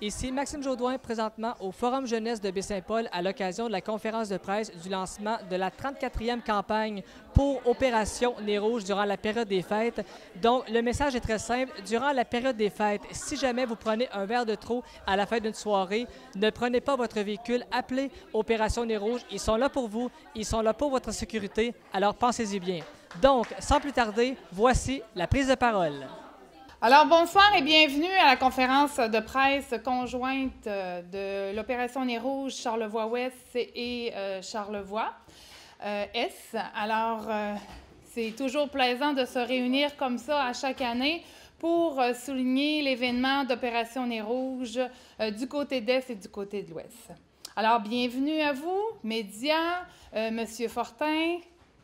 Ici Maxime Jaudoin, présentement au Forum Jeunesse de Baie-Saint-Paul à l'occasion de la conférence de presse du lancement de la 34e campagne pour Opération Nez Rouge durant la période des fêtes. Donc, le message est très simple. Durant la période des fêtes, si jamais vous prenez un verre de trop à la fin d'une soirée, ne prenez pas votre véhicule, appelez Opération Nez Rouge. Ils sont là pour vous, ils sont là pour votre sécurité, alors pensez-y bien. Donc, sans plus tarder, voici la prise de parole. Alors, bonsoir et bienvenue à la conférence de presse conjointe de l'Opération Nez Rouge Charlevoix-Ouest et Charlevoix-Est. Alors, c'est toujours plaisant de se réunir comme ça à chaque année pour souligner l'événement d'Opération Nez Rouge du côté d'Est et du côté de l'Ouest. Alors, bienvenue à vous, médias, Monsieur Fortin,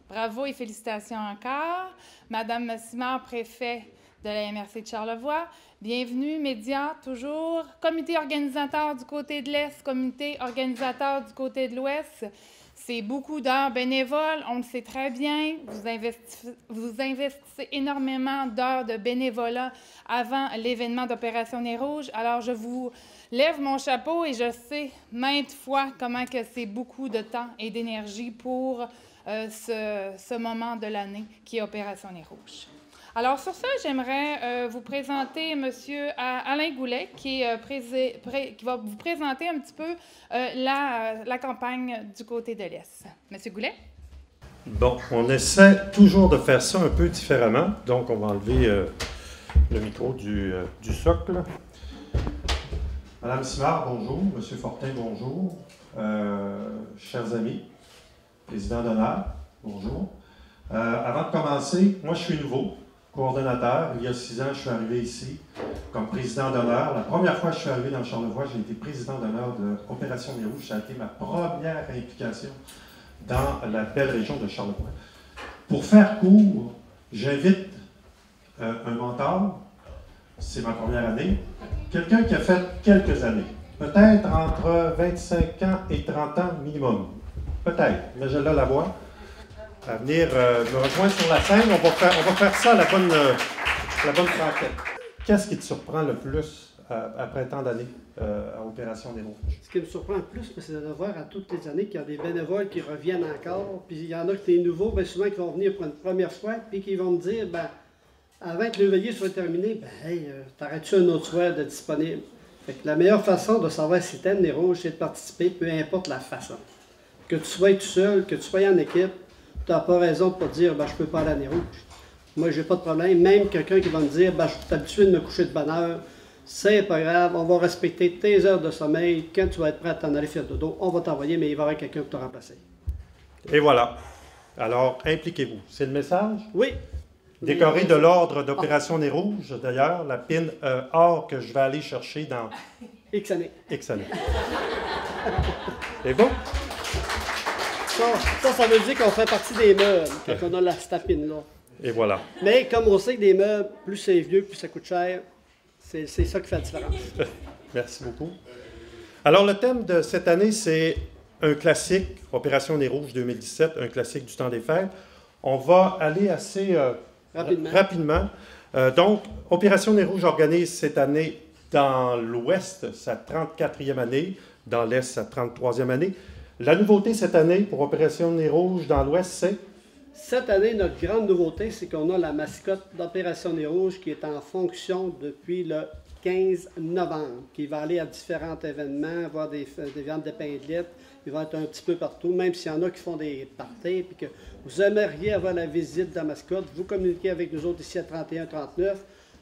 bravo et félicitations encore, Madame Massimard, préfet de la MRC de Charlevoix. Bienvenue, médias, toujours. Comité organisateur du côté de l'Est, comité organisateur du côté de l'Ouest. C'est beaucoup d'heures bénévoles, on le sait très bien. Vous investissez énormément d'heures de bénévolat avant l'événement d'Opération Nez Rouge. Alors, je vous lève mon chapeau et je sais maintes fois comment que c'est beaucoup de temps et d'énergie pour ce moment de l'année qui est Opération Nez Rouge. Alors, sur ça, j'aimerais vous présenter M. Alain Goulet, qui va vous présenter un petit peu la campagne du côté de l'Est. M. Goulet? Bon, on essaie toujours de faire ça un peu différemment. Donc, on va enlever le micro du socle. Madame Simard, bonjour. Monsieur Fortin, bonjour. Chers amis, président d'honneur, bonjour. Avant de commencer, moi, je suis nouveau. Coordonnateur. Il y a 6 ans, je suis arrivé ici comme président d'honneur. La première fois que je suis arrivé dans Charlevoix, j'ai été président d'honneur de l'Opération Nez Rouge. Ça a été ma première implication dans la belle région de Charlevoix. Pour faire court, j'invite un mentor. C'est ma première année. Quelqu'un qui a fait quelques années. Peut-être entre 25 ans et 30 ans minimum. Peut-être, mais je l'ai la voix. À venir me rejoindre sur la scène. On va faire ça à la bonne franquette. Qu'est-ce qui te surprend le plus après tant d'années à Opération Nez Rouge? Ce qui me surprend le plus, c'est de voir à toutes les années qu'il y a des bénévoles qui reviennent encore. Puis il y en a qui sont nouveaux, bien souvent qui vont venir pour une première fois, puis qui vont me dire, ben, avant que le veillée soit terminé, ben, hey, t'arrêtes-tu un autre soir de disponible? Fait que la meilleure façon de savoir si t'aimes Nez Rouge, c'est de participer, peu importe la façon. Que tu sois tout seul, que tu sois en équipe, tu n'as pas raison de ne pas dire ben, « je ne peux pas aller à Nez Rouge ». Moi, j'ai pas de problème. Même quelqu'un qui va me dire ben, « je suis habitué de me coucher de bonne heure », c'est pas grave, on va respecter tes heures de sommeil. Quand tu vas être prêt à t'en aller faire dodo, on va t'envoyer, mais il va y avoir quelqu'un pour te remplacer. Et voilà. Alors, impliquez-vous. C'est le message? Oui. Décoré de l'ordre d'Opération Nez Rouge, d'ailleurs, la pin or que je vais aller chercher dans X années. X années. C'est bon? Ça veut dire qu'on fait partie des meubles, quand on a la stapine-là. Et voilà. Mais comme on sait que des meubles, plus c'est vieux, plus ça coûte cher, c'est ça qui fait la différence. Merci beaucoup. Alors, le thème de cette année, c'est un classique, Opération Nez Rouge 2017, un classique du temps des fêtes. On va aller assez rapidement. Donc, Opération Nez Rouge organise cette année dans l'Ouest sa 34e année, dans l'Est sa 33e année. La nouveauté cette année pour Opération Nez Rouge dans l'Ouest, c'est? Cette année, notre grande nouveauté, c'est qu'on a la mascotte d'Opération Nez Rouge qui est en fonction depuis le 15 novembre, qui va aller à différents événements, voir des ventes d'épinglettes. Il va être un petit peu partout, même s'il y en a qui font des parties, puis que vous aimeriez avoir la visite de la mascotte, vous communiquez avec nous autres ici à 31-39,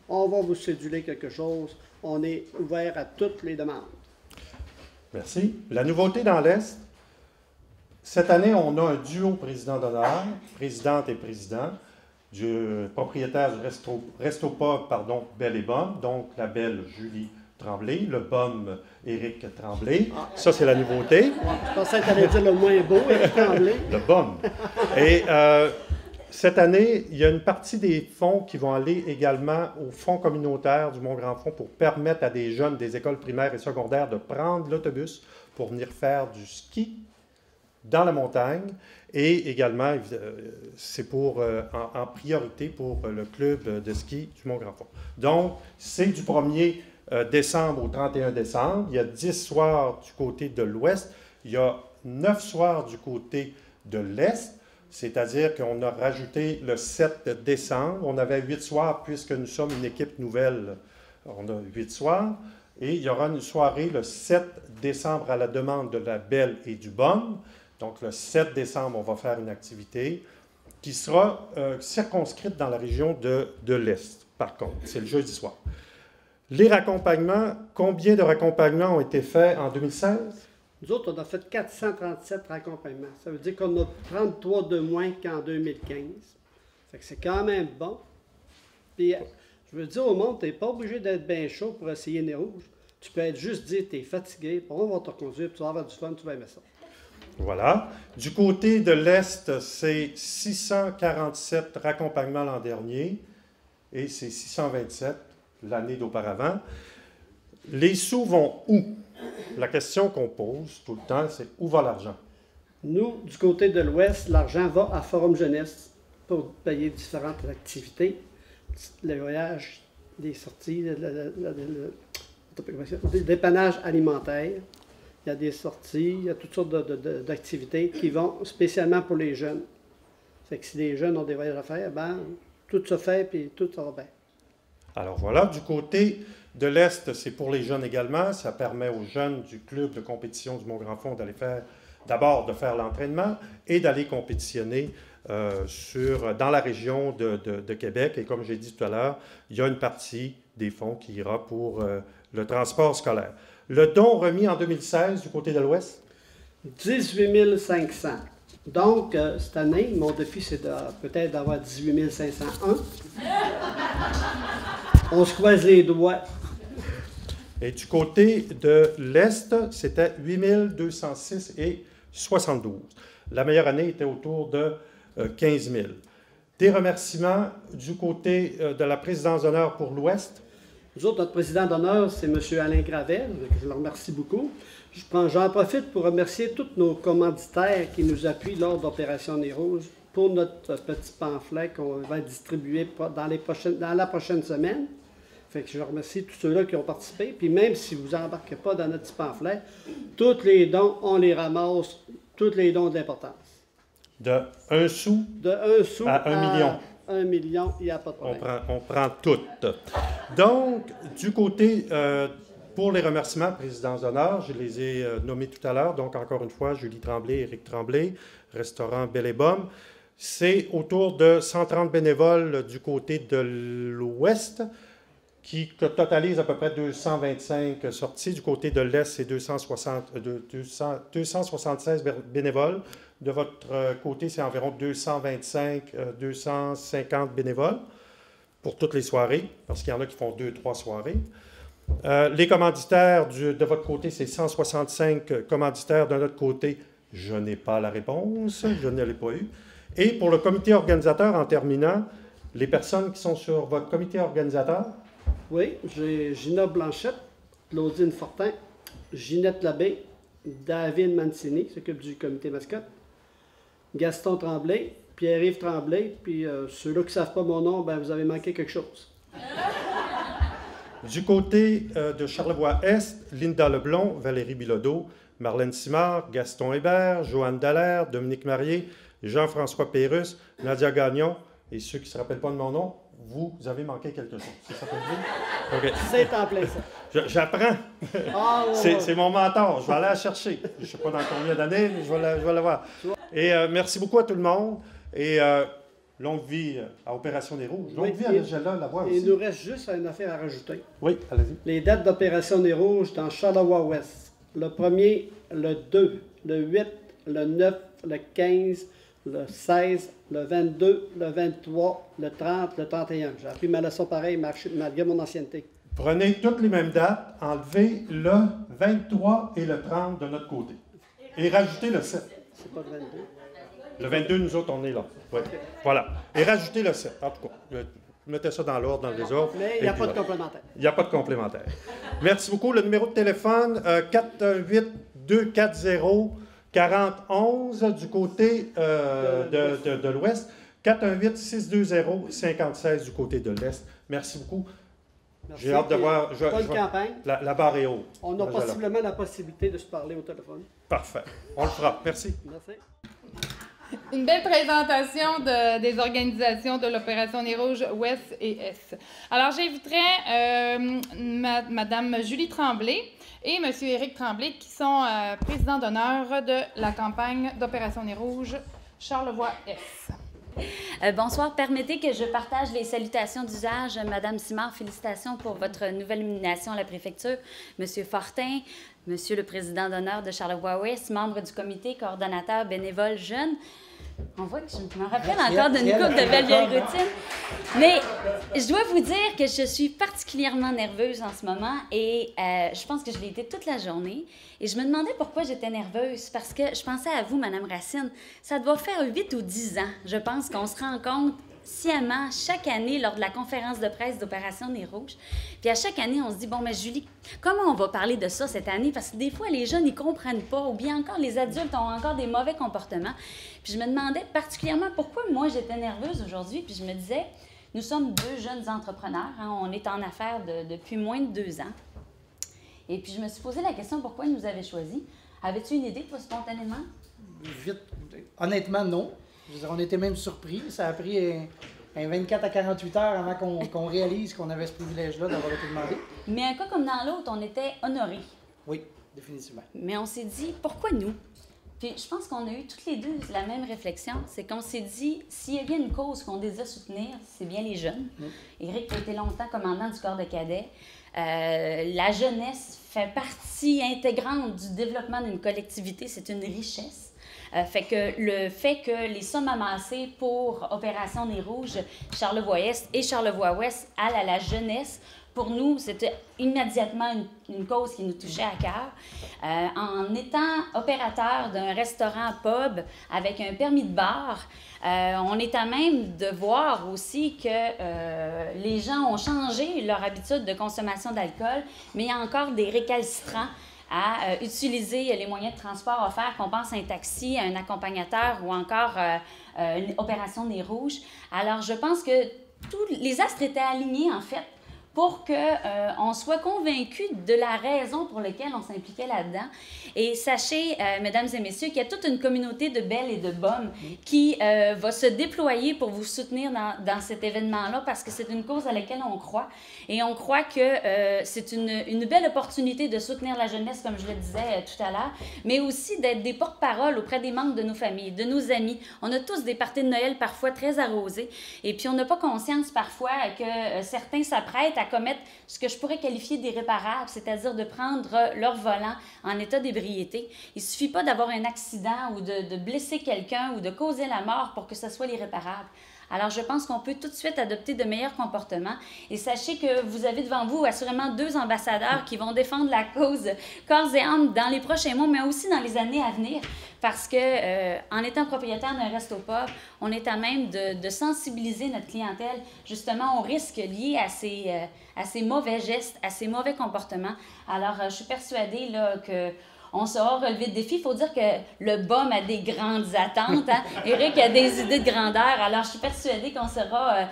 on va vous céduler quelque chose. On est ouvert à toutes les demandes. Merci. La nouveauté dans l'Est, cette année, on a un duo président d'honneur, présidente et président, du propriétaire du Resto Pub, Belle et Bonne, donc la belle Julie Tremblay, le bum Éric Tremblay. Ça, c'est la nouveauté. Je pensais que tu allais dire le moins beau, Éric Tremblay. Le bum. Et cette année, il y a une partie des fonds qui vont aller également au fonds communautaire du Mont-Grand-Fond pour permettre à des jeunes des écoles primaires et secondaires de prendre l'autobus pour venir faire du ski dans la montagne, et également, c'est en priorité pour le club de ski du Mont-Grand-Fond. Donc, c'est du premier décembre au 31 décembre. Il y a 10 soirs du côté de l'ouest. Il y a 9 soirs du côté de l'est. C'est-à-dire qu'on a rajouté le 7 décembre. On avait 8 soirs puisque nous sommes une équipe nouvelle. On a 8 soirs. Et il y aura une soirée le 7 décembre à la demande de la Belle et du Bon. Donc le 7 décembre, on va faire une activité qui sera circonscrite dans la région de l'Est, par contre. C'est le jeudi soir. Les raccompagnements, combien de raccompagnements ont été faits en 2016? Nous autres, on a fait 437 raccompagnements. Ça veut dire qu'on a 33 de moins qu'en 2015. Fait que c'est quand même bon. Puis, je veux dire au monde, tu n'es pas obligé d'être bien chaud pour essayer Nez Rouge. Tu peux être juste dire, tu es fatigué, puis on va te reconduire, puis tu vas avoir du fun, tu vas aimer ça. Voilà. Du côté de l'Est, c'est 647 raccompagnements l'an dernier et c'est 627 l'année d'auparavant. Les sous vont où? La question qu'on pose tout le temps, c'est où va l'argent? Nous, du côté de l'Ouest, l'argent va à Forum Jeunesse pour payer différentes activités, les voyages, des sorties, des dépannages alimentaires. Il y a des sorties, il y a toutes sortes d'activités qui vont spécialement pour les jeunes. Fait que si les jeunes ont des voyages à faire, ben, tout se fait et tout ça va bien. Alors voilà, du côté de l'Est, c'est pour les jeunes également. Ça permet aux jeunes du club de compétition du Mont-Grand-Fond d'aller faire, d'abord de faire l'entraînement et d'aller compétitionner dans la région de Québec. Et comme j'ai dit tout à l'heure, il y a une partie des fonds qui ira pour le transport scolaire. Le don remis en 2016 du côté de l'Ouest? 18 500. Donc, cette année, mon défi, c'est peut-être d'avoir 18 501. On se croise les doigts. Et du côté de l'Est, c'était 8 206 et 72. La meilleure année était autour de 15 000. Des remerciements du côté de la présidence d'honneur pour l'Ouest? Nous autres, notre président d'honneur, c'est M. Alain Gravel, je le remercie beaucoup. J'en profite pour remercier tous nos commanditaires qui nous appuient lors d'Opération Nez Rouge pour notre petit pamphlet qu'on va distribuer dans la prochaine semaine. Fait que je remercie tous ceux-là qui ont participé. Puis même si vous n'embarquez pas dans notre petit pamphlet, tous les dons, on les ramasse, tous les dons d'importance. De 1 sou, à 1 million. 1 million, il n'y a pas de problème. On prend toutes. Donc, du côté, pour les remerciements, présidence d'honneur, je les ai nommés tout à l'heure. Donc, encore une fois, Julie Tremblay, Éric Tremblay, restaurant Belle et Bomme. C'est autour de 130 bénévoles du côté de l'Ouest, qui totalise à peu près 225 sorties. Du côté de l'Est, c'est 276 bénévoles. De votre côté, c'est environ 225-250 bénévoles pour toutes les soirées, parce qu'il y en a qui font 2-3 soirées. Les commanditaires, de votre côté, c'est 165 commanditaires. De notre côté, je n'ai pas la réponse, je ne l'ai pas eu. Et pour le comité organisateur, en terminant, les personnes qui sont sur votre comité organisateur? Oui, j'ai Gina Blanchette, Claudine Fortin, Ginette Labbé, David Mancini, qui s'occupe du comité mascotte, Gaston Tremblay, Pierre-Yves Tremblay, puis ceux-là qui ne savent pas mon nom, ben vous avez manqué quelque chose. Du côté de Charlevoix-Est, Linda Leblond, Valérie Bilodeau, Marlène Simard, Gaston Hébert, Joanne Dallaire, Dominique Marié, Jean-François Pérusse, Nadia Gagnon, et ceux qui ne se rappellent pas de mon nom, vous avez manqué quelque chose. C'est ça que je dis? Okay. C'est en plein ça. J'apprends. Ah, ouais. C'est mon mentor. Je vais aller la chercher. Je ne sais pas dans combien d'années, mais je vais la voir. Et merci beaucoup à tout le monde. Et longue vie à Opération Nez Rouge. Longue vie à Angela Lavoie aussi. Il nous reste juste une affaire à rajouter. Oui, allez-y. Les dates d'Opération Nez Rouge dans Charlevoix-Ouest. Le 1er, le 2, le 8, le 9, le 15, le 16, le 22, le 23, le 30, le 31. J'ai appris ma leçon pareille malgré mon ancienneté. Prenez toutes les mêmes dates, enlevez le 23 et le 30 de notre côté. Et rajoutez le 7. C'est pas le 22. Le 22, nous autres, on est là. Ouais. Okay. Voilà. Et rajoutez le 7. En tout cas, mettez ça dans l'ordre, dans le désordre. Mais il n'y a pas de complémentaire. Il n'y a pas de complémentaire. Merci beaucoup. Le numéro de téléphone, 418-240-4011 du côté de l'Ouest. 418-620-5016 du côté de l'Est. Merci beaucoup. Merci. J'ai hâte de voir. Bonne campagne. La barre est haute. On a possiblement la possibilité de se parler au téléphone. Parfait. On le fera. Merci. Merci. Une belle présentation des organisations de l'opération Nez Rouge Ouest et Est. Alors, j'inviterai Madame Julie Tremblay et Monsieur Éric Tremblay, qui sont présidents d'honneur de la campagne d'opération Nez Rouge Charlevoix-Est. Bonsoir. Permettez que je partage les salutations d'usage. Madame Simard, félicitations pour votre nouvelle nomination à la préfecture. Monsieur Fortin, Monsieur le président d'honneur de Charlevoix-Ouest, membre du comité, coordonnateur bénévole jeune. On voit que je me rappelle encore d'une couple de belles vieilles routines. Mais je dois vous dire que je suis particulièrement nerveuse en ce moment et je pense que je l'ai été toute la journée. Et je me demandais pourquoi j'étais nerveuse, parce que je pensais à vous, Madame Racine. Ça doit faire 8 ou 10 ans, je pense, qu'on se rend compte sciemment chaque année lors de la conférence de presse d'Opération Nez Rouge. Puis à chaque année, on se dit, bon, mais Julie, comment on va parler de ça cette année? Parce que des fois, les jeunes, ils comprennent pas, ou bien encore les adultes ont encore des mauvais comportements. Puis je me demandais particulièrement pourquoi moi, j'étais nerveuse aujourd'hui. Puis je me disais, nous sommes 2 jeunes entrepreneurs, hein, on est en affaires depuis moins de 2 ans. Et puis je me suis posé la question, pourquoi ils nous avaient choisis? Avais-tu une idée, toi, spontanément? Vite. Honnêtement, non. Je veux dire, on était même surpris. Ça a pris un 24 à 48 heures avant qu'on réalise qu'on avait ce privilège-là d'avoir été demandé. Mais un cas comme dans l'autre, on était honorés. Oui, définitivement. Mais on s'est dit, pourquoi nous? Puis je pense qu'on a eu toutes les deux la même réflexion. C'est qu'on s'est dit, s'il y a bien une cause qu'on désire soutenir, c'est bien les jeunes. Éric a été longtemps commandant du corps de cadets. La jeunesse fait partie intégrante du développement d'une collectivité. C'est une richesse. Fait que le fait que les sommes amassées pour Opération Nez Rouge, Charlevoix-Est et Charlevoix-Ouest allent à la jeunesse, pour nous, c'était immédiatement une cause qui nous touchait à cœur. En étant opérateur d'un restaurant pub avec un permis de bar, on est à même de voir aussi que les gens ont changé leur habitude de consommation d'alcool, mais il y a encore des récalcitrants à utiliser les moyens de transport offerts, qu'on pense à un taxi, à un accompagnateur ou encore une opération Nez Rouge. Alors, je pense que tous les astres étaient alignés, en fait, pour qu'on soit convaincu de la raison pour laquelle on s'impliquait là-dedans. Et sachez, mesdames et messieurs, qu'il y a toute une communauté de belles et de bombes qui va se déployer pour vous soutenir dans cet événement-là, parce que c'est une cause à laquelle on croit. Et on croit que c'est une belle opportunité de soutenir la jeunesse, comme je le disais tout à l'heure, mais aussi d'être des porte-parole auprès des membres de nos familles, de nos amis. On a tous des parties de Noël parfois très arrosées, et puis on n'a pas conscience parfois que certains s'apprêtent à commettre ce que je pourrais qualifier d'irréparable, c'est-à-dire de prendre leur volant en état d'ébriété. Il ne suffit pas d'avoir un accident ou de blesser quelqu'un ou de causer la mort pour que ça soit l'irréparable. Alors, je pense qu'on peut tout de suite adopter de meilleurs comportements. Et sachez que vous avez devant vous assurément 2 ambassadeurs qui vont défendre la cause corps et âme dans les prochains mois, mais aussi dans les années à venir. Parce que, en étant propriétaire d'un resto-pub, on est à même de sensibiliser notre clientèle justement aux risques liés à ces mauvais gestes, à ces mauvais comportements. Alors, je suis persuadée là, que on saura relever le défi. Il faut dire que le BOM a des grandes attentes. Hein? Éric a des idées de grandeur. Alors, je suis persuadée qu'on saura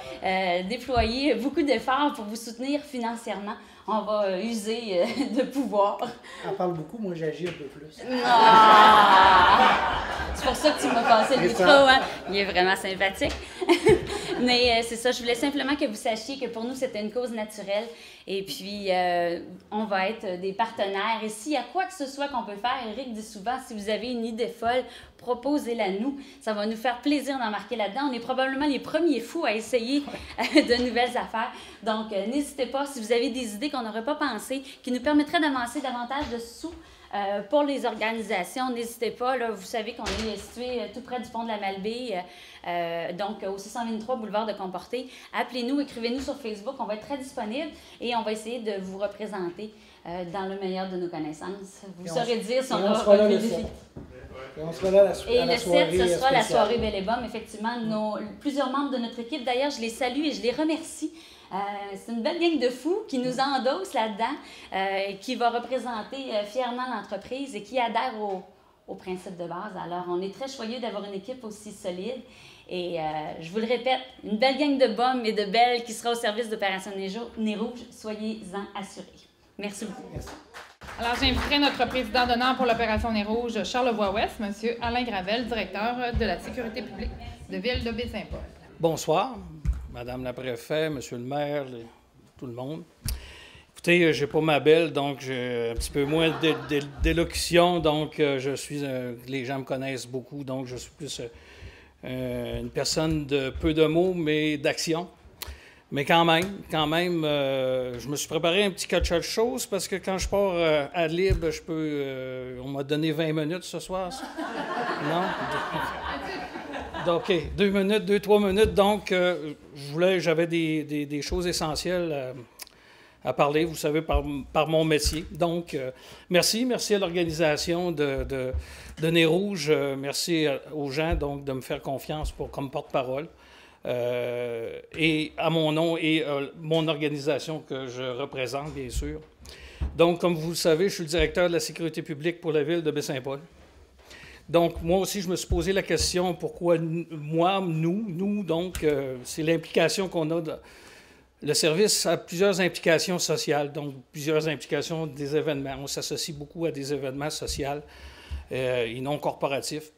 déployer beaucoup d'efforts pour vous soutenir financièrement. On va user de pouvoir. Elle parle beaucoup, moi j'agis un peu plus. Ah! C'est pour ça que tu m'as passé le micro, hein? Il est vraiment sympathique. Mais c'est ça, je voulais simplement que vous sachiez que pour nous, c'était une cause naturelle. Et puis, on va être des partenaires. Et s'il y a quoi que ce soit qu'on peut faire, Éric dit souvent, si vous avez une idée folle, proposez-la nous. Ça va nous faire plaisir d'embarquer là-dedans. On est probablement les premiers fous à essayer de nouvelles affaires. Donc, n'hésitez pas, si vous avez des idées qu'on n'aurait pas pensées, qui nous permettraient d'avancer davantage de sous pour les organisations, n'hésitez pas. Là, vous savez qu'on est situé tout près du pont de la Malbaie, donc au 623 boulevard de Comporté. Appelez-nous, écrivez-nous sur Facebook. On va être très disponible et on va essayer de vous représenter dans le meilleur de nos connaissances. Vous saurez dire si on a relevé le défi. Et on sera là la et le 7, ce sera la spéciale. soirée Belle et Bomme. Effectivement, plusieurs membres de notre équipe, d'ailleurs, je les salue et je les remercie. C'est une belle gang de fous qui nous endosse là-dedans, qui va représenter fièrement l'entreprise et qui adhère au principe de base. Alors, on est très joyeux d'avoir une équipe aussi solide. Et je vous le répète, une belle gang de bombes et de belles qui sera au service d'Opération Nez Rouge. Soyez-en assurés. Merci beaucoup. Merci. Alors, j'inviterai notre président d'honneur pour l'Opération Nez Rouge, Charlevoix-Ouest, M. Alain Gravel, directeur de la sécurité publique de Ville de Baie-Saint-Paul. Bonsoir, Madame la préfète, Monsieur le maire, tout le monde. Écoutez, j'ai pas ma belle, donc j'ai un petit peu moins d'élocution, donc les gens me connaissent beaucoup, donc je suis plus une personne de peu de mots, mais d'action. Mais quand même, je me suis préparé un petit catch de choses parce que quand je pars ad lib, je peux. On m'a donné 20 minutes ce soir. Non? Donc, OK, 2 minutes, 3 minutes. Donc, j'avais des choses essentielles à parler, vous savez, par mon métier. Donc, merci à l'organisation de Nez Rouge. Merci aux gens donc, de me faire confiance comme porte-parole. Et à mon nom et mon organisation que je représente, bien sûr. Donc, comme vous le savez, je suis le directeur de la sécurité publique pour la ville de Baie-Saint-Paul. Donc, moi aussi, je me suis posé la question, pourquoi nous, donc, c'est l'implication qu'on a. Le service a plusieurs implications sociales, donc plusieurs implications des événements. On s'associe beaucoup à des événements sociaux et non corporatifs.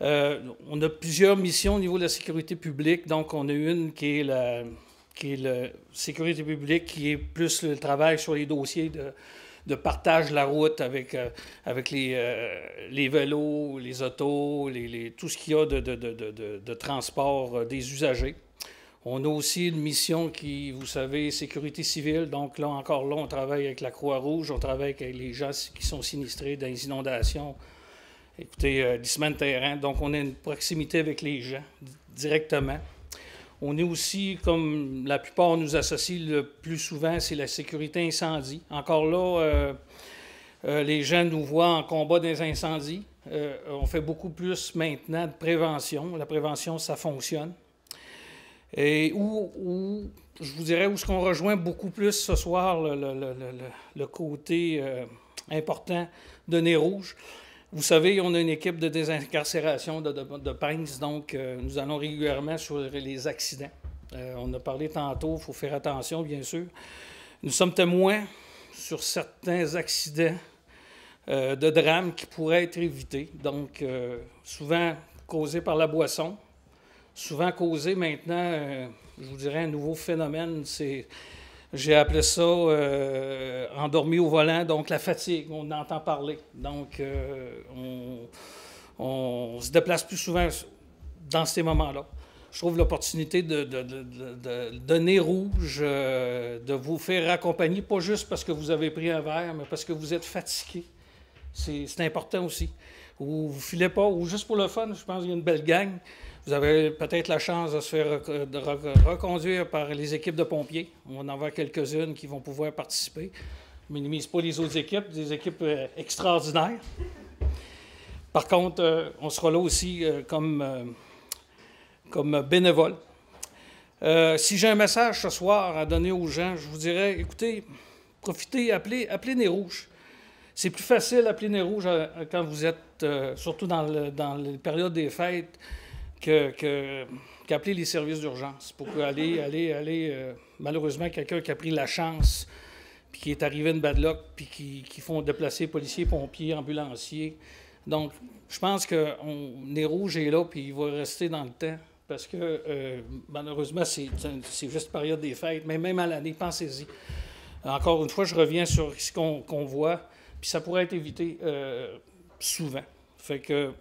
On a plusieurs missions au niveau de la sécurité publique. Donc, on a une qui est la sécurité publique, qui est plus le travail sur les dossiers de partage de la route avec les vélos, les autos, tout ce qu'il y a de transport des usagers. On a aussi une mission qui, vous savez, sécurité civile. Donc là, on travaille avec la Croix-Rouge, on travaille avec les gens qui sont sinistrés dans les inondations. Écoutez, glissement de terrain. Donc, on a une proximité avec les gens directement. On est aussi, comme la plupart nous associent le plus souvent, c'est la sécurité incendie. Encore là, les gens nous voient en combat des incendies. On fait beaucoup plus maintenant de prévention. La prévention, ça fonctionne. Et où je vous dirais, où est-ce qu'on rejoint beaucoup plus ce soir le côté important de Nez Rouge. Vous savez, on a une équipe de désincarcération de PINS, donc nous allons régulièrement sur les accidents. On a parlé tantôt, il faut faire attention, bien sûr. Nous sommes témoins sur certains accidents de drames qui pourraient être évités, donc souvent causés par la boisson. Souvent causé maintenant, je vous dirais, un nouveau phénomène, j'ai appelé ça endormi au volant, donc la fatigue, on entend parler. Donc, on se déplace plus souvent dans ces moments-là. Je trouve l'opportunité de Nez Rouge, de vous faire accompagner, pas juste parce que vous avez pris un verre, mais parce que vous êtes fatigué. C'est important aussi. Ou vous ne filez pas, ou juste pour le fun, je pense qu'il y a une belle gang. Vous avez peut-être la chance de se faire reconduire par les équipes de pompiers. On va en avoir quelques-unes qui vont pouvoir participer. Je ne minimise pas les autres équipes, des équipes extraordinaires. Par contre, on sera là aussi comme bénévole. Si j'ai un message ce soir à donner aux gens, je vous dirais, écoutez, profitez, appelez Nez Rouge. C'est plus facile d'appeler Nez Rouge quand vous êtes, surtout dans les périodes des fêtes, qu'appeler les services d'urgence pour aller malheureusement, quelqu'un qui a pris la chance puis qui est arrivé une bad luck puis qui font déplacer policiers, pompiers, ambulanciers. Donc, je pense que Nez Rouge est là puis il va rester dans le temps parce que malheureusement, c'est juste période des fêtes, mais même à l'année, pensez-y. Encore une fois, je reviens sur ce qu'on voit, puis ça pourrait être évité souvent. Fait que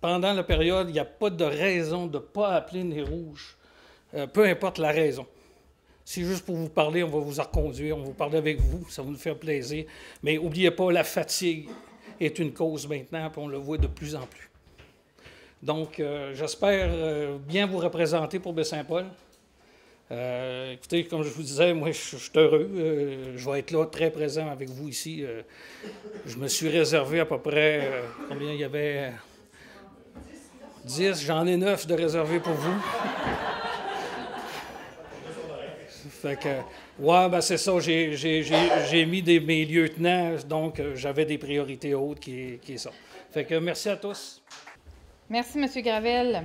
pendant la période, il n'y a pas de raison de ne pas appeler Nez Rouge, peu importe la raison. C'est juste pour vous parler, on va vous reconduire, on va vous parler avec vous, ça va nous faire plaisir. Mais n'oubliez pas, la fatigue est une cause maintenant, puis on le voit de plus en plus. Donc, j'espère bien vous représenter pour Baie-Saint-Paul. Écoutez, comme je vous disais, moi, je suis heureux. Je vais être là, très présent avec vous ici. Je me suis réservé à peu près, combien il y avait... 10, j'en ai 9 de réservés pour vous. Fait que, ouais, ben c'est ça, j'ai mis mes lieutenants, donc j'avais des priorités hautes qui est ça. Fait que merci à tous. Merci, M. Gravel.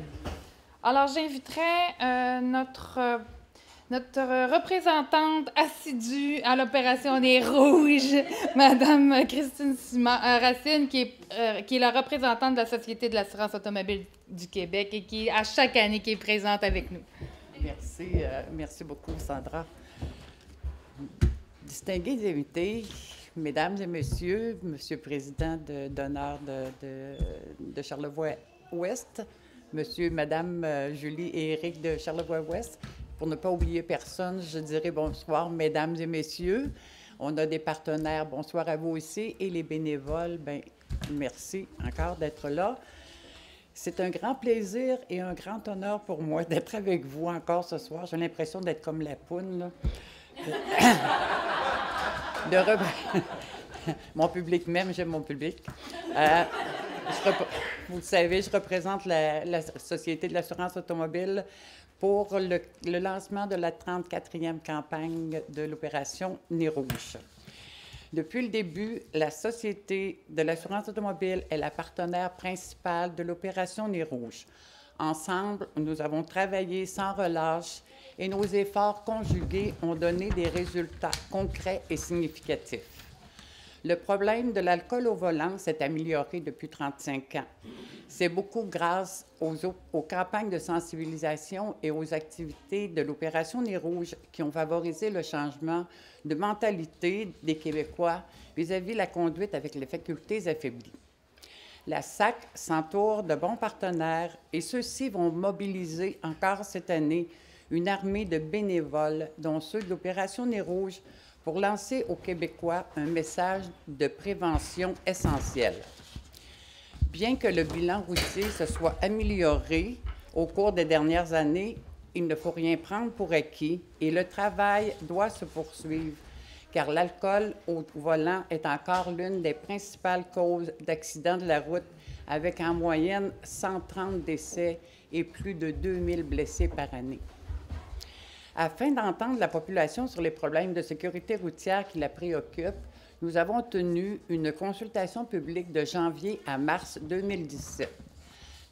Alors, j'inviterai notre représentante assidue à l'opération des Rouges, Mme Christine Racine, qui est la représentante de la Société de l'assurance automobile du Québec et qui, à chaque année, qui est présente avec nous. Merci, merci beaucoup, Sandra. Distingués invités, Mesdames et Messieurs, Monsieur le Président d'honneur de Charlevoix-Ouest, Monsieur, Madame Julie et Éric de Charlevoix-Ouest. Pour ne pas oublier personne, je dirais bonsoir, Mesdames et Messieurs. On a des partenaires, bonsoir à vous aussi. Et les bénévoles, bien, merci encore d'être là. C'est un grand plaisir et un grand honneur pour moi d'être avec vous encore ce soir. J'ai l'impression d'être comme la poune, là. Mon public même, j'aime mon public. Vous le savez, je représente la Société de l'assurance automobile pour le lancement de la 34e campagne de l'opération Nez Rouge. Depuis le début, la Société de l'assurance automobile est la partenaire principale de l'opération Nez Rouge. Ensemble, nous avons travaillé sans relâche et nos efforts conjugués ont donné des résultats concrets et significatifs. Le problème de l'alcool au volant s'est amélioré depuis 35 ans. C'est beaucoup grâce aux campagnes de sensibilisation et aux activités de l'opération Nez Rouge qui ont favorisé le changement de mentalité des Québécois vis-à-vis de la conduite avec les facultés affaiblies. La SAC s'entoure de bons partenaires et ceux-ci vont mobiliser encore cette année une armée de bénévoles, dont ceux de l'opération Nez Rouge, pour lancer aux Québécois un message de prévention essentiel. Bien que le bilan routier se soit amélioré au cours des dernières années, il ne faut rien prendre pour acquis et le travail doit se poursuivre, car l'alcool au volant est encore l'une des principales causes d'accidents de la route, avec en moyenne 130 décès et plus de 2000 blessés par année. Afin d'entendre la population sur les problèmes de sécurité routière qui la préoccupent, nous avons tenu une consultation publique de janvier à mars 2017.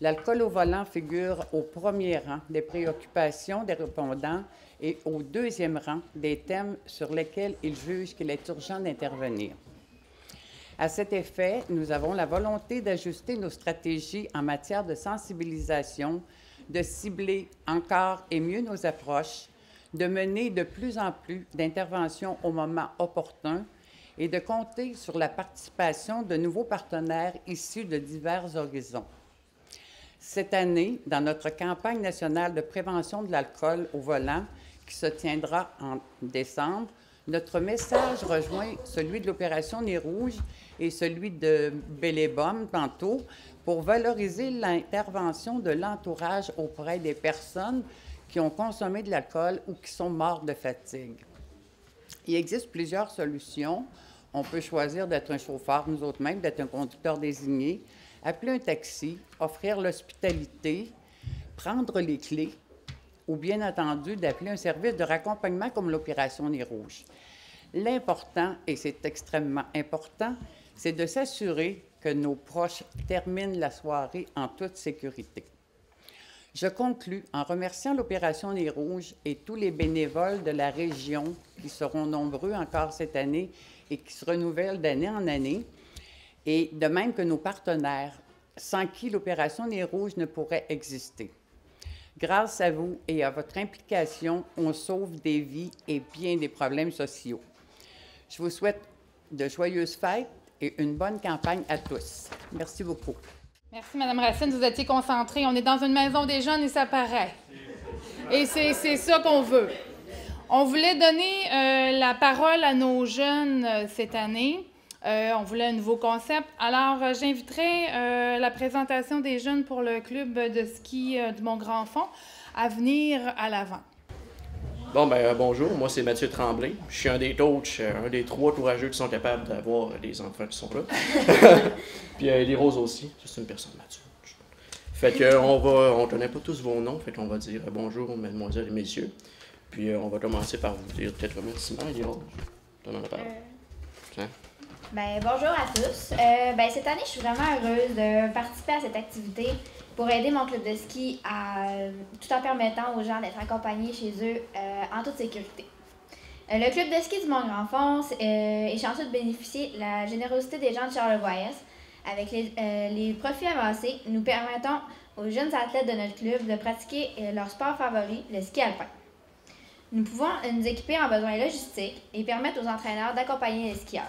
L'alcool au volant figure au premier rang des préoccupations des répondants et au deuxième rang des thèmes sur lesquels ils jugent qu'il est urgent d'intervenir. À cet effet, nous avons la volonté d'ajuster nos stratégies en matière de sensibilisation, de cibler encore et mieux nos approches, de mener de plus en plus d'interventions au moment opportun et de compter sur la participation de nouveaux partenaires issus de divers horizons. Cette année, dans notre campagne nationale de prévention de l'alcool au volant, qui se tiendra en décembre, notre message rejoint celui de l'opération Nez Rouge et celui de Bellebum tantôt pour valoriser l'intervention de l'entourage auprès des personnes qui ont consommé de l'alcool ou qui sont morts de fatigue. Il existe plusieurs solutions. On peut choisir d'être un chauffeur, nous autres mêmes, d'être un conducteur désigné, appeler un taxi, offrir l'hospitalité, prendre les clés ou bien entendu d'appeler un service de raccompagnement comme l'opération Nez Rouge. L'important, et c'est extrêmement important, c'est de s'assurer que nos proches terminent la soirée en toute sécurité. Je conclus en remerciant l'opération Nez Rouge et tous les bénévoles de la région qui seront nombreux encore cette année et qui se renouvellent d'année en année, et de même que nos partenaires, sans qui l'opération Nez Rouge ne pourrait exister. Grâce à vous et à votre implication, on sauve des vies et bien des problèmes sociaux. Je vous souhaite de joyeuses fêtes et une bonne campagne à tous. Merci beaucoup. Merci, Mme Racine. Vous étiez concentrée. On est dans une maison des jeunes et ça paraît. Et c'est ça qu'on veut. On voulait donner la parole à nos jeunes cette année. On voulait un nouveau concept. Alors, j'inviterai la présentation des jeunes pour le club de ski du Mont-Grand-Fond à venir à l'avant. Bon, ben bonjour, moi c'est Mathieu Tremblay. Je suis un des coachs, un des 3 courageux qui sont capables d'avoir des enfants qui sont là. Puis les roses aussi, c'est une personne mature. Fait que on connaît pas tous vos noms, fait qu'on va dire bonjour mesdemoiselles et messieurs. Puis on va commencer par vous dire peut-être remerciements, les roses. T'en as parlé. Bonjour à tous. Cette année, je suis vraiment heureuse de participer à cette activité pour aider mon club de ski tout en permettant aux gens d'être accompagnés chez eux en toute sécurité. Le club de ski du Mont-Grand-Fond est chanceux de bénéficier de la générosité des gens de Charlevoix-Est. Avec les profits avancés, nous permettons aux jeunes athlètes de notre club de pratiquer leur sport favori, le ski alpin. Nous pouvons nous équiper en besoins logistiques et permettre aux entraîneurs d'accompagner les skieurs.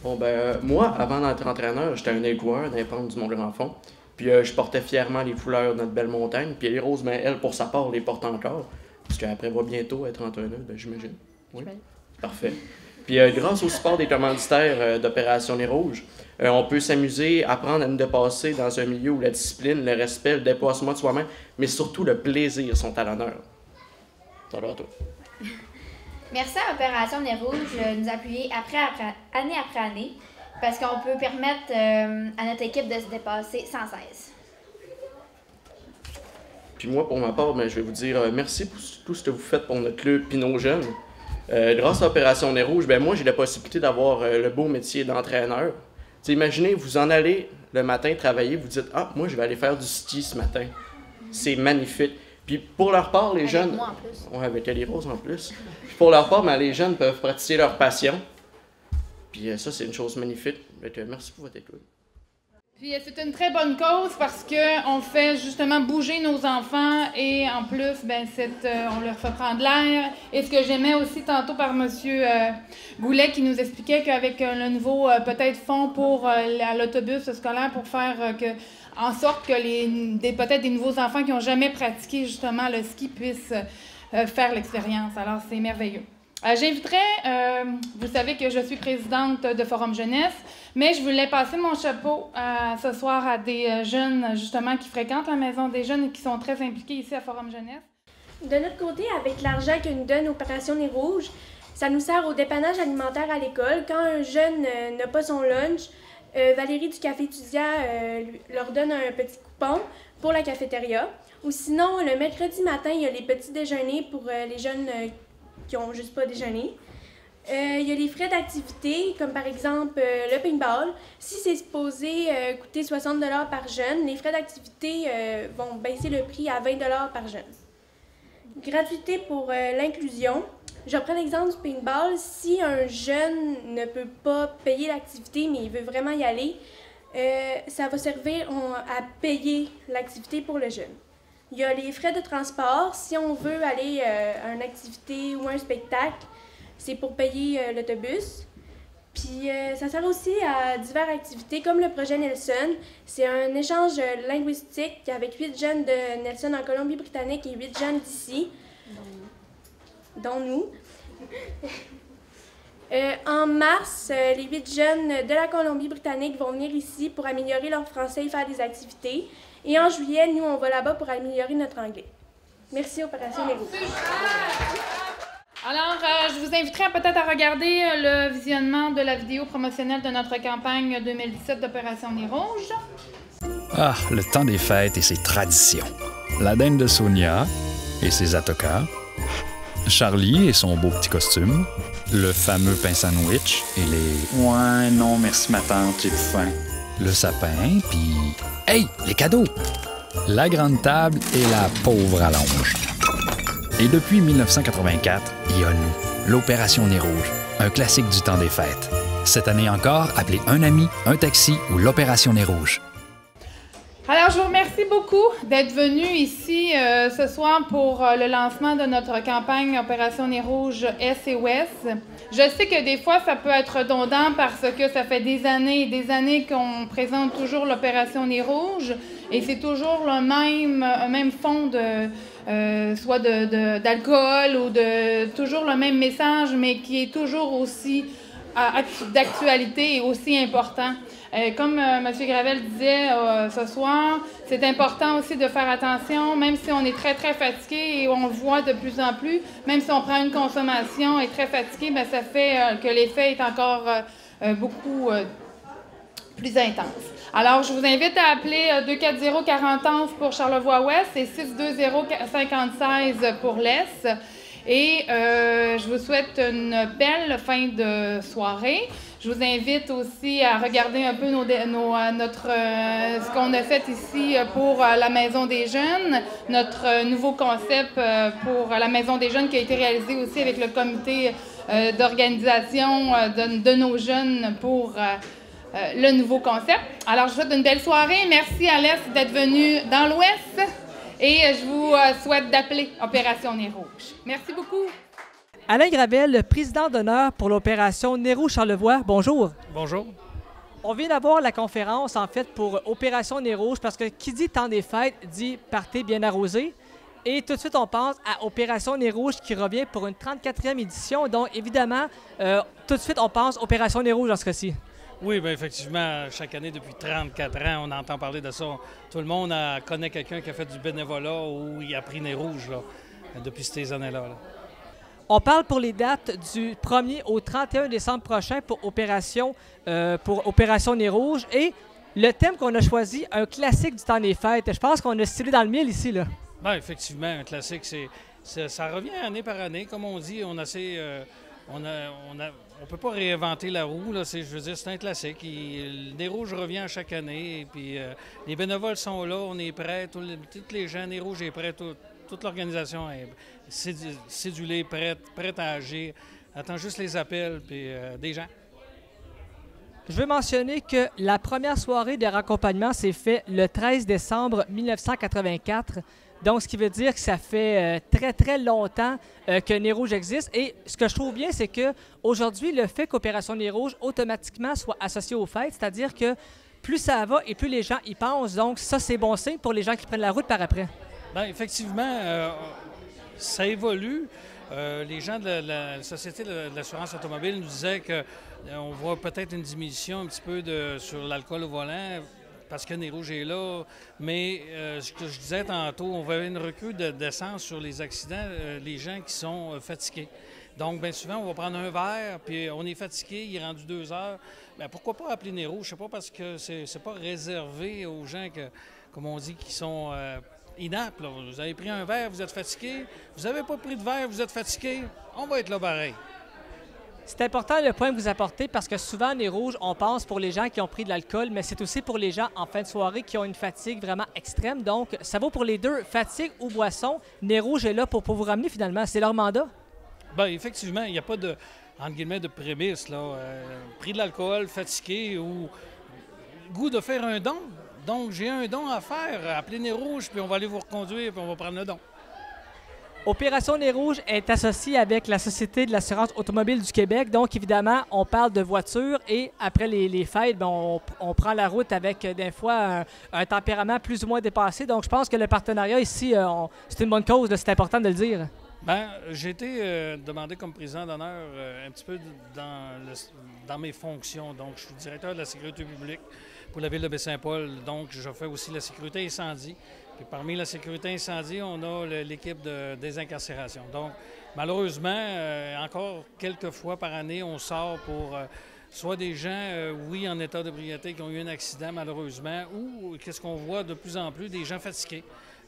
Bon, ben, moi, avant d'être entraîneur, j'étais un aide-joueur dans les pentes du Mont-Grand-Fond. Puis je portais fièrement les couleurs de notre belle montagne. Puis les Roses, ben, elle, pour sa part, les porte encore. Parce qu'elle prévoit bientôt être entraîneur, ben, j'imagine. Oui. Parfait. Puis grâce au support des commanditaires d'Opération Nez Rouge, on peut s'amuser, apprendre à nous dépasser dans un milieu où la discipline, le respect, le dépassement de soi-même, mais surtout le plaisir sont à l'honneur. Alors à toi. Merci à Opération Nez Rouge de nous appuyer année après année, parce qu'on peut permettre à notre équipe de se dépasser sans cesse. Puis moi, pour ma part, ben, je vais vous dire merci pour tout ce que vous faites pour notre club et nos jeunes. Grâce à Opération Nez Rouge, ben, moi, j'ai la possibilité d'avoir le beau métier d'entraîneur. T'sais, imaginez, vous en allez le matin travailler, vous dites « Ah, moi, je vais aller faire du ski ce matin. » C'est magnifique. Puis pour leur part, les jeunes... Avec moi en plus. Ouais, avec les Roses en plus. Puis pour leur part, ben, les jeunes peuvent pratiquer leur passion. Puis ça, c'est une chose magnifique. Donc, merci pour votre écoute. Puis c'est une très bonne cause parce qu'on fait justement bouger nos enfants et en plus, ben, on leur fait prendre l'air. Et ce que j'aimais aussi tantôt par M. Goulet qui nous expliquait qu'avec le nouveau peut-être fonds pour l'autobus scolaire pour faire en sorte que peut-être des nouveaux enfants qui n'ont jamais pratiqué justement le ski puissent faire l'expérience. Alors c'est merveilleux. J'inviterais, vous savez que je suis présidente de Forum Jeunesse, mais je voulais passer mon chapeau ce soir à des jeunes, justement, qui fréquentent la Maison des jeunes et qui sont très impliqués ici à Forum Jeunesse. De notre côté, avec l'argent que nous donne Opération Nez Rouge, ça nous sert au dépannage alimentaire à l'école. Quand un jeune n'a pas son lunch, Valérie du Café étudiant leur donne un petit coupon pour la cafétéria. Ou sinon, le mercredi matin, il y a les petits déjeuners pour les jeunes qui n'ont juste pas déjeuné. Il y a les frais d'activité, comme par exemple le paintball. Si c'est supposé coûter 60 $ par jeune, les frais d'activité vont baisser le prix à 20 $ par jeune. Gratuité pour l'inclusion. Je reprends l'exemple du paintball. Si un jeune ne peut pas payer l'activité, mais il veut vraiment y aller, ça va servir à payer l'activité pour le jeune. Il y a les frais de transport. Si on veut aller à une activité ou un spectacle, c'est pour payer l'autobus. Puis ça sert aussi à diverses activités comme le projet Nelson. C'est un échange linguistique avec 8 jeunes de Nelson en Colombie-Britannique et 8 jeunes d'ici, dont nous. En mars, les 8 jeunes de la Colombie-Britannique vont venir ici pour améliorer leur français et faire des activités. Et en juillet, nous, on va là-bas pour améliorer notre anglais. Merci, Opération Nez Rouge. Alors, je vous inviterai peut-être à regarder le visionnement de la vidéo promotionnelle de notre campagne 2017 d'Opération Nez Rouge. Ah, le temps des fêtes et ses traditions. La dinde de Sonia et ses atokas. Charlie et son beau petit costume. Le fameux pain sandwich et les... Ouais, non, merci ma tante, j'ai faim. Le sapin, puis... Hey, les cadeaux! La grande table et la pauvre allonge. Et depuis 1984, il y a nous, l'Opération Nez Rouge, un classique du temps des fêtes. Cette année encore, appelez un ami, un taxi ou l'Opération Nez Rouge. Alors, je vous remercie beaucoup d'être venus ici ce soir pour le lancement de notre campagne Opération Nez Rouge Est et Ouest. Je sais que des fois, ça peut être redondant parce que ça fait des années et des années qu'on présente toujours l'Opération Nez Rouge et c'est toujours le même fond soit d'alcool ou toujours le même message, mais qui est toujours aussi d'actualité et aussi important. Comme M. Gravel disait ce soir, c'est important aussi de faire attention, même si on est très, très fatigué et on le voit de plus en plus, même si on prend une consommation et est très fatigué, bien, ça fait que l'effet est encore beaucoup plus intense. Alors, je vous invite à appeler 240-4011 pour Charlevoix-Ouest et 620-5016 pour l'Est. Et je vous souhaite une belle fin de soirée. Je vous invite aussi à regarder un peu ce qu'on a fait ici pour la Maison des Jeunes, notre nouveau concept pour la Maison des Jeunes qui a été réalisé aussi avec le comité d'organisation de nos jeunes pour le nouveau concept. Alors, je vous souhaite une belle soirée. Merci à l'Est d'être venu dans l'Ouest et je vous souhaite d'appeler Opération Nez Rouge. Merci beaucoup. Alain Gravel, le président d'honneur pour l'opération Nez Rouge Charlevoix. Bonjour. Bonjour. On vient d'avoir la conférence, en fait, pour Opération Nez Rouge, parce que qui dit temps des fêtes dit party bien arrosé. Et tout de suite, on pense à Opération Nez Rouge qui revient pour une 34e édition. Donc, évidemment, tout de suite, on pense Opération Nez Rouge dans ce cas-ci. Oui, bien effectivement, chaque année, depuis 34 ans, on entend parler de ça. Tout le monde connaît quelqu'un qui a fait du bénévolat ou il a pris Nez Rouge là, depuis ces années-là. Là. On parle pour les dates du 1er au 31 décembre prochain pour Opération Nez Rouge. Et le thème qu'on a choisi, un classique du temps des fêtes. Je pense qu'on a stylé dans le mille ici. Là. Bien, effectivement, un classique, ça revient année par année. Comme on dit, on peut pas réinventer la roue. Là, je veux dire, c'est un classique. Le Nez Rouge revient chaque année. Et puis, les bénévoles sont là, on est prêts. Tous les gens, Nez Rouge est prêt. Toute l'organisation est cédulée, prête à agir. Attend juste les appels puis des gens. Je veux mentionner que la première soirée de raccompagnement s'est faite le 13 décembre 1984. Donc, ce qui veut dire que ça fait très, très longtemps que Nez Rouge existe. Et ce que je trouve bien, c'est qu'aujourd'hui, le fait qu'Opération Nez Rouge automatiquement soit associée aux fêtes, c'est-à-dire que plus ça va et plus les gens y pensent. Donc, ça, c'est bon signe pour les gens qui prennent la route par après. Bien, effectivement, ça évolue. Les gens de la Société de l'assurance automobile nous disaient qu'on voit peut-être une diminution un petit peu sur l'alcool au volant parce que Nez Rouge est là. Mais ce que je disais tantôt, on voit une recul d'essence sur les accidents, les gens qui sont fatigués. Donc, bien souvent, on va prendre un verre, puis on est fatigué, il est rendu 2 heures. Bien, pourquoi pas appeler Nez Rouge? Je sais pas, parce que c'est pas réservé aux gens, comme on dit, qui sont inaptes. Là. Vous avez pris un verre, vous êtes fatigué. Vous n'avez pas pris de verre, vous êtes fatigué. On va être là pareil. C'est important le point que vous apportez parce que souvent, Nez Rouge, on pense pour les gens qui ont pris de l'alcool, mais c'est aussi pour les gens en fin de soirée qui ont une fatigue vraiment extrême. Donc, ça vaut pour les deux, fatigue ou boisson. Nez Rouge est là pour vous ramener finalement. C'est leur mandat? Bien, effectivement, il n'y a pas de, entre guillemets, de prémisse. Pris de l'alcool, fatigué ou goût de faire un don. Donc, j'ai un don à faire. Appelez Nez Rouge, puis on va aller vous reconduire, puis on va prendre le don. Opération Nez Rouge est associée avec la Société de l'assurance automobile du Québec. Donc, évidemment, on parle de voitures et après les fêtes, bien, on prend la route avec des fois un tempérament plus ou moins dépassé. Donc, je pense que le partenariat ici, c'est une bonne cause, c'est important de le dire. Bien, j'ai été demandé comme président d'honneur un petit peu dans mes fonctions. Donc, je suis directeur de la sécurité publique pour la ville de Baie-Saint-Paul. Donc, je fais aussi la sécurité incendie. Puis parmi la sécurité incendie, on a l'équipe de désincarcération. Donc, malheureusement, encore quelques fois par année, on sort pour soit des gens, oui, en état d'ébriété qui ont eu un accident, malheureusement, ou qu'est-ce qu'on voit de plus en plus, des gens fatigués.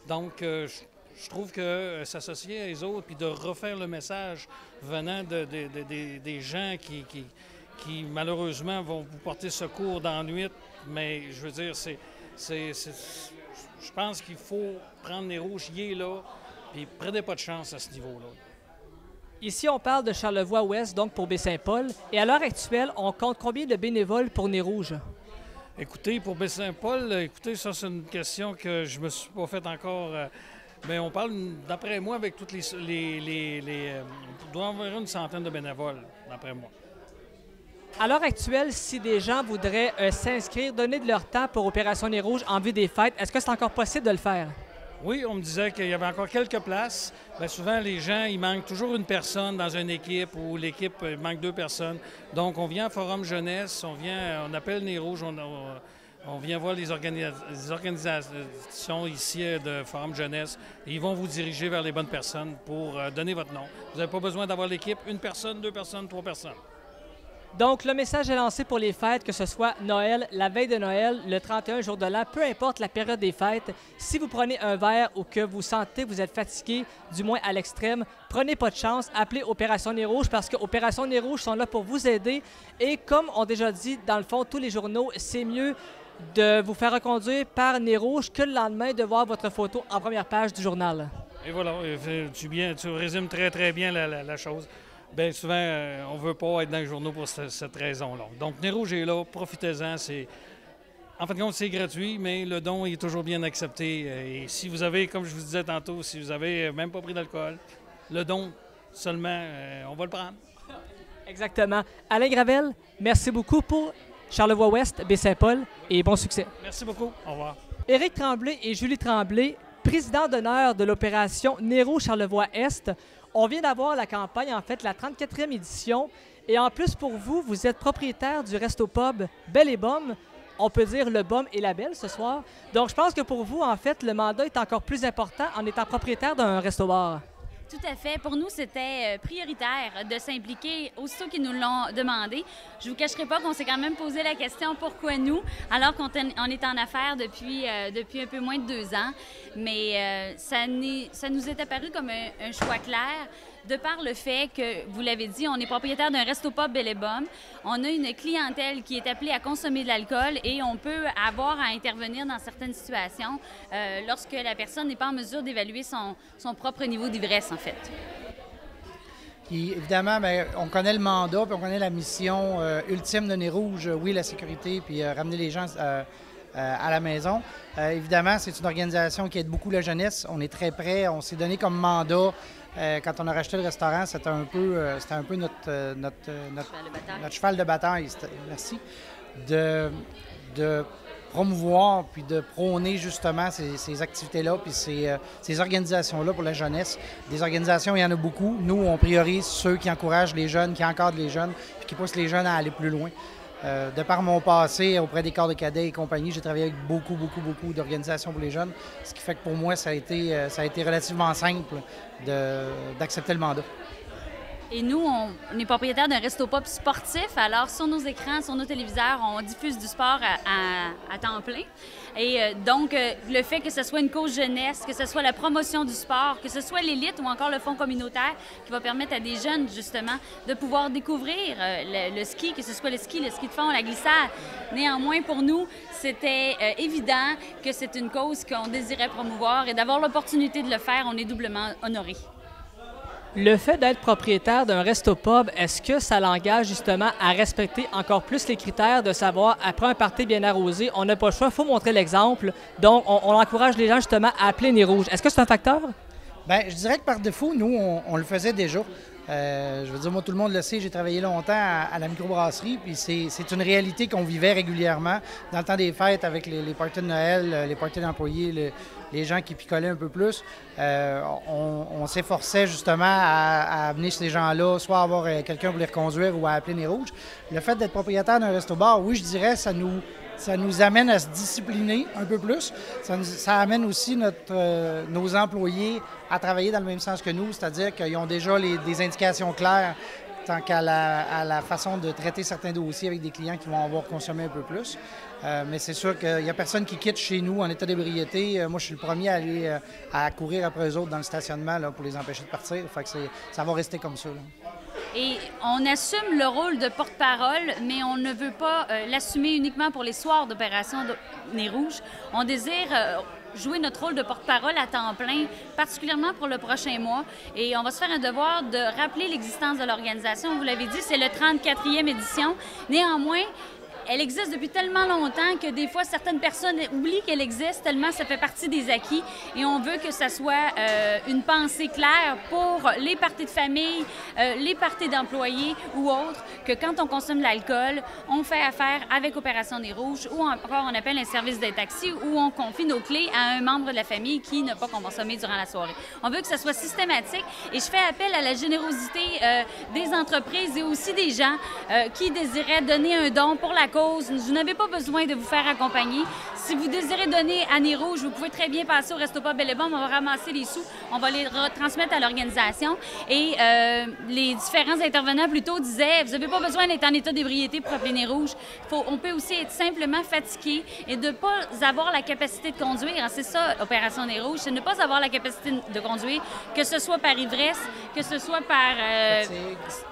Donc, je trouve que s'associer à les autres puis de refaire le message venant des gens qui malheureusement vont vous porter secours dans la nuit, mais je veux dire, je pense qu'il faut prendre Nez Rouge, il est là, puis prenez pas de chance à ce niveau-là. Ici, on parle de Charlevoix-Ouest, donc pour Baie-Saint-Paul. Et à l'heure actuelle, on compte combien de bénévoles pour Nez Rouge? Écoutez, pour Baie-Saint-Paul, ça, c'est une question que je me suis pas faite encore. Mais on parle, d'après moi, avec toutes on doit avoir une centaine de bénévoles, d'après moi. À l'heure actuelle, si des gens voudraient s'inscrire, donner de leur temps pour Opération Nez Rouge en vue des fêtes, est-ce que c'est encore possible de le faire? Oui, on me disait qu'il y avait encore quelques places. Bien, souvent, les gens, il manque toujours une personne dans une équipe ou l'équipe, il manque 2 personnes. Donc, on vient au Forum Jeunesse, on appelle Nez Rouge, on vient voir les organisations ici de Forum Jeunesse. Et ils vont vous diriger vers les bonnes personnes pour donner votre nom. Vous n'avez pas besoin d'avoir l'équipe, 1 personne, 2 personnes, 3 personnes. Donc, le message est lancé pour les fêtes, que ce soit Noël, la veille de Noël, le 31 jour de l'an, peu importe la période des fêtes. Si vous prenez un verre ou que vous sentez que vous êtes fatigué, du moins à l'extrême, prenez pas de chance, appelez Opération Nez Rouge parce que Opération Nez Rouge sont là pour vous aider. Et comme on a déjà dit, dans le fond, tous les journaux, c'est mieux de vous faire reconduire par Nez Rouge que le lendemain de voir votre photo en première page du journal. Et voilà, tu résumes très, très bien la chose. Bien souvent, on ne veut pas être dans les journaux pour cette raison-là. Donc, Nez Rouge est là, profitez-en. En fin de compte, c'est gratuit, mais le don est toujours bien accepté. Et si vous avez, comme je vous disais tantôt, si vous n'avez même pas pris d'alcool, le don seulement, on va le prendre. Exactement. Alain Gravel, merci beaucoup pour Charlevoix-Ouest, Baie-Saint-Paul et bon succès. Merci beaucoup. Au revoir. Éric Tremblay et Julie Tremblay, président d'honneur de l'opération Nez Rouge Charlevoix-Est. On vient d'avoir la campagne, en fait, la 34e édition. Et en plus, pour vous, vous êtes propriétaire du resto-pub Belle et Baume. On peut dire le Baume et la Belle ce soir. Donc, je pense que pour vous, en fait, le mandat est encore plus important en étant propriétaire d'un resto-bar. Tout à fait. Pour nous, c'était prioritaire de s'impliquer aussitôt qu'ils nous l'ont demandé. Je ne vous cacherai pas qu'on s'est quand même posé la question pourquoi nous, alors qu'on est en affaires depuis un peu moins de 2 ans. Mais ça nous est apparu comme un choix clair. De par le fait que, vous l'avez dit, on est propriétaire d'un resto-pub Belle et Baume. On a une clientèle qui est appelée à consommer de l'alcool et on peut avoir à intervenir dans certaines situations lorsque la personne n'est pas en mesure d'évaluer son propre niveau d'ivresse, en fait. Puis, évidemment, bien, on connaît le mandat, puis on connaît la mission ultime de Nez Rouge. Oui, la sécurité, puis ramener les gens à la maison. Évidemment, c'est une organisation qui aide beaucoup la jeunesse. On est très près. On s'est donné comme mandat, quand on a racheté le restaurant, c'était un peu notre cheval de bataille. Merci. De promouvoir puis de prôner justement ces activités-là puis ces organisations-là pour la jeunesse. Des organisations, il y en a beaucoup. Nous, on priorise ceux qui encouragent les jeunes, qui encadrent les jeunes puis qui poussent les jeunes à aller plus loin. De par mon passé auprès des corps de cadets et compagnie, j'ai travaillé avec beaucoup d'organisations pour les jeunes, ce qui fait que pour moi, ça a été relativement simple d'accepter le mandat. Et nous, on est propriétaire d'un resto-pub sportif. Alors, sur nos écrans, sur nos téléviseurs, on diffuse du sport à temps plein. Et donc, le fait que ce soit une cause jeunesse, que ce soit la promotion du sport, que ce soit l'élite ou encore le fonds communautaire qui va permettre à des jeunes, justement, de pouvoir découvrir le ski, que ce soit le ski de fond, la glissade. Néanmoins, pour nous, c'était évident que c'est une cause qu'on désirait promouvoir et d'avoir l'opportunité de le faire, on est doublement honorés. Le fait d'être propriétaire d'un resto-pub, est-ce que ça l'engage justement à respecter encore plus les critères de savoir, après un party bien arrosé, on n'a pas le choix, il faut montrer l'exemple. Donc, on encourage les gens justement à appeler Nez Rouge. Est-ce que c'est un facteur? Bien, je dirais que par défaut, nous, on le faisait déjà. Je veux dire, moi, tout le monde le sait, j'ai travaillé longtemps à la microbrasserie, puis c'est une réalité qu'on vivait régulièrement dans le temps des fêtes avec les parties de Noël, les parties d'employés, les gens qui picolaient un peu plus. On s'efforçait justement à amener ces gens-là, soit à avoir quelqu'un pour les reconduire ou à appeler Nez Rouge. Le fait d'être propriétaire d'un resto-bar, oui, je dirais, ça nous amène à se discipliner un peu plus. Ça amène aussi nos employés à travailler dans le même sens que nous, c'est-à-dire qu'ils ont déjà des indications claires tant qu'à la façon de traiter certains dossiers avec des clients qui vont avoir consommé un peu plus. Mais c'est sûr qu'il n'y a personne qui quitte chez nous en état d'ébriété. Moi, je suis le premier à aller à courir après eux autres dans le stationnement là, pour les empêcher de partir. Fait que ça va rester comme ça. Là. Et on assume le rôle de porte-parole, mais on ne veut pas l'assumer uniquement pour les soirs d'opération Nez Rouge. On désire jouer notre rôle de porte-parole à temps plein, particulièrement pour le prochain mois. Et on va se faire un devoir de rappeler l'existence de l'organisation. Vous l'avez dit, c'est le 34e édition. Néanmoins, elle existe depuis tellement longtemps que des fois, certaines personnes oublient qu'elle existe tellement ça fait partie des acquis. Et on veut que ça soit une pensée claire pour les parties de famille, les parties d'employés ou autres, que quand on consomme de l'alcool, on fait affaire avec Opération Nez Rouge ou encore on appelle un service de taxi où on confie nos clés à un membre de la famille qui n'a pas consommé durant la soirée. On veut que ça soit systématique et je fais appel à la générosité des entreprises et aussi des gens qui désiraient donner un don pour la cause. Vous n'avez pas besoin de vous faire accompagner. Si vous désirez donner à Nez Rouge, vous pouvez très bien passer au Resto Pub Belle et Bomme. On va ramasser les sous, on va les retransmettre à l'organisation. Et les différents intervenants plus tôt disaient, vous n'avez pas besoin d'être en état d'ébriété pour appeler Nez Rouge. On peut aussi être simplement fatigué et de ne pas avoir la capacité de conduire. C'est ça, Opération Nez Rouge, c'est ne pas avoir la capacité de conduire, que ce soit par ivresse, que ce soit par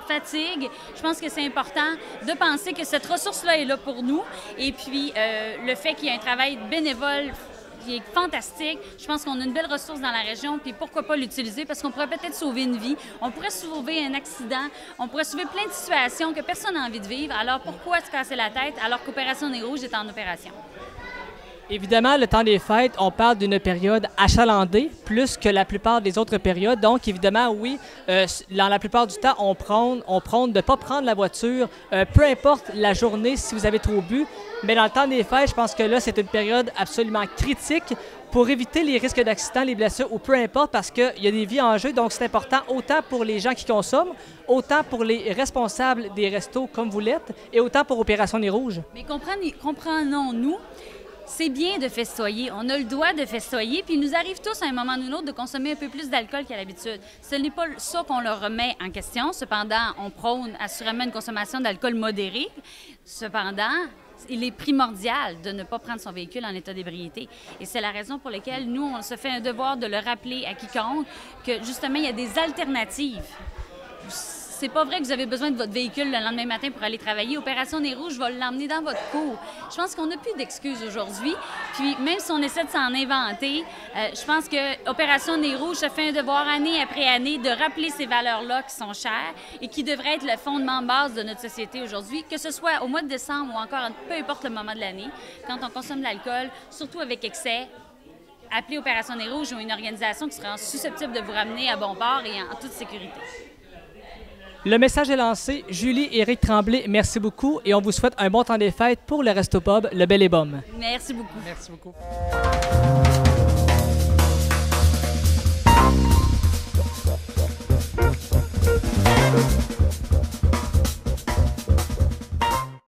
fatigue. Je pense que c'est important de penser que cette ressource-là est là pour nous. Et puis, le fait qu'il y ait un travail bénévole qui est fantastique, je pense qu'on a une belle ressource dans la région, puis pourquoi pas l'utiliser, parce qu'on pourrait peut-être sauver une vie, on pourrait sauver un accident, on pourrait sauver plein de situations que personne n'a envie de vivre. Alors, pourquoi se casser la tête alors qu'Opération Nez Rouge est en opération? Évidemment, le temps des fêtes, on parle d'une période achalandée, plus que la plupart des autres périodes. Donc, évidemment, oui, dans la plupart du temps, on prône de ne pas prendre la voiture, peu importe la journée, si vous avez trop bu. Mais dans le temps des fêtes, je pense que là, c'est une période absolument critique pour éviter les risques d'accident, les blessures ou peu importe, parce qu'il y a des vies en jeu. Donc, c'est important autant pour les gens qui consomment, autant pour les responsables des restos comme vous l'êtes, et autant pour Opération Nez Rouge. Mais comprenons-nous, c'est bien de festoyer. On a le droit de festoyer, puis il nous arrive tous à un moment ou un autre de consommer un peu plus d'alcool qu'à l'habitude. Ce n'est pas ça qu'on leur remet en question. Cependant, on prône assurément une consommation d'alcool modérée. Cependant, il est primordial de ne pas prendre son véhicule en état d'ébriété. Et c'est la raison pour laquelle nous, on se fait un devoir de le rappeler à quiconque que, justement, il y a des alternatives. C'est pas vrai que vous avez besoin de votre véhicule le lendemain matin pour aller travailler. Opération Nez Rouge va l'emmener dans votre cour. Je pense qu'on n'a plus d'excuses aujourd'hui. Puis même si on essaie de s'en inventer, je pense que Opération Nez Rouge se fait un devoir année après année de rappeler ces valeurs-là qui sont chères et qui devraient être le fondement de base de notre société aujourd'hui, que ce soit au mois de décembre ou encore peu importe le moment de l'année, quand on consomme de l'alcool, surtout avec excès. Appelez Opération Nez Rouge ou une organisation qui sera susceptible de vous ramener à bon port et en toute sécurité. Le message est lancé. Julie et Éric Tremblay, merci beaucoup et on vous souhaite un bon temps des fêtes pour le Resto Pub Le Belle et Bomme. Merci beaucoup. Merci beaucoup.